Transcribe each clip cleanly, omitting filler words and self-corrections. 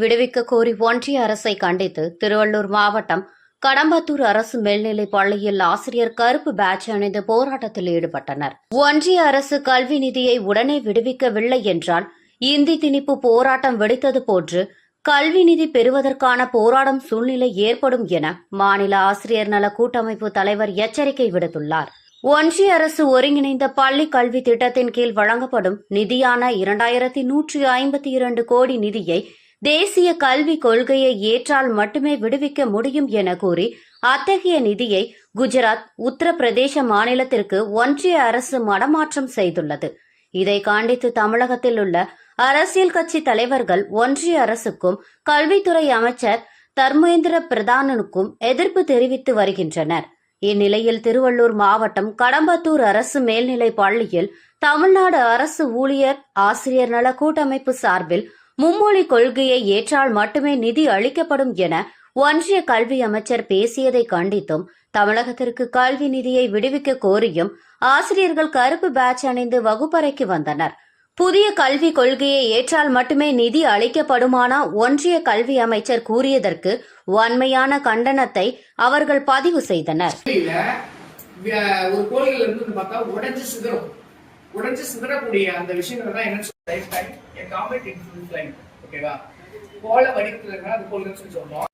விடுவிக்க கோரி ஒன்றிய அரசை கண்டித்து திருவள்ளூர் மாவட்டம் கடம்பத்தூர் அரசு மேல்நிலைப் பள்ளியில் ஆசிரியர் கருப்பு பேட்ஜ் அணிந்து போராட்டத்தில் ஈடுபட்டனர். ஒன்றிய அரசு கல்வி நிதியை உடனே விடுவிக்கவில்லை என்றால் இந்தி திணிப்பு போராட்டம் வெடித்தது போன்று கல்வி நிதி பெறுவதற்கான போராடும் சூழ்நிலை ஏற்படும் என மாநில ஆசிரியர் நல கூட்டமைப்பு தலைவர் எச்சரிக்கை விடுத்துள்ளார். ஒன்றிய அரசு ஒருங்கிணைந்த பள்ளி கல்வி திட்டத்தின் கீழ் வழங்கப்படும் நிதியான 2152 கோடி நிதியை தேசிய கல்விக் கொள்கையை ஏற்றால் மட்டுமே விடுவிக்க முடியும் என கூறி அத்தகைய நிதியை குஜராத், உத்தரப்பிரதேச மாநிலத்திற்கு ஒன்றிய அரசு மடமாற்றம் செய்துள்ளது. இதை கண்டித்து தமிழகத்தில் உள்ள அரசியல் கட்சி தலைவர்கள் ஒன்றிய அரசுக்கும் கல்வித்துறை அமைச்சர் தர்மேந்திர பிரதானுக்கும் எதிர்ப்பு தெரிவித்து வருகின்றனர். இந்நிலையில் திருவள்ளூர் மாவட்டம் கடம்பத்தூர் அரசு மேல்நிலைப் பள்ளியில் தமிழ்நாடு அரசு ஊழியர் ஆசிரியர் நல கூட்டமைப்பு சார்பில் மும்மொழி கொள்கையை ஏற்றால் மட்டுமே நிதி அளிக்கப்படும் என ஒன்றிய கல்வி அமைச்சர் பேசியதை கண்டித்தும் தமிழகத்திற்கு கல்வி நிதியை விடுவிக்க கோரியும் ஆசிரியர்கள் கருப்பு பேட்ஜ் அணிந்து வகுப்பறைக்கு வந்தனர். புதிய கல்விக் கொள்கையை ஏற்றால் மட்டுமே நிதி அளிக்கப்படுமானா ஒன்றிய கல்வி அமைச்சர் கூறியதற்கு வன்மையான கண்டனத்தை அவர்கள் பதிவு செய்தனர். ஒரு கோயில்ல இருந்து பார்த்தா உடைஞ்சு சிதறக்கூடிய அந்த விஷயங்கள் தான் என்ன ஓகேவா கோல வடிக்கிறதுனா அது கோயில்னு சொல்லி சொல்றோம்.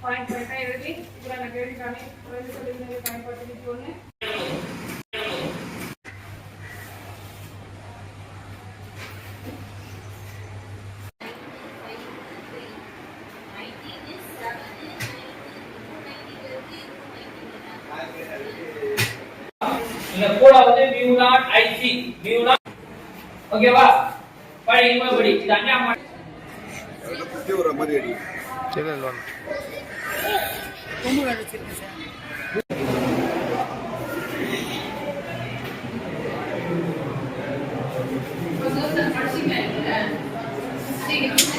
பாயிண்ட் எழுதி இவரான கேள்விக்கானே பயன்படுத்தி இந்த கோட வந்து mu not IC mu not ஓகேவா படி இது அண்ணா அதுல புத்தி வர மாதிரி அடி சரி லோன் ரொம்ப வெச்சிருக்கு சார். Pues no,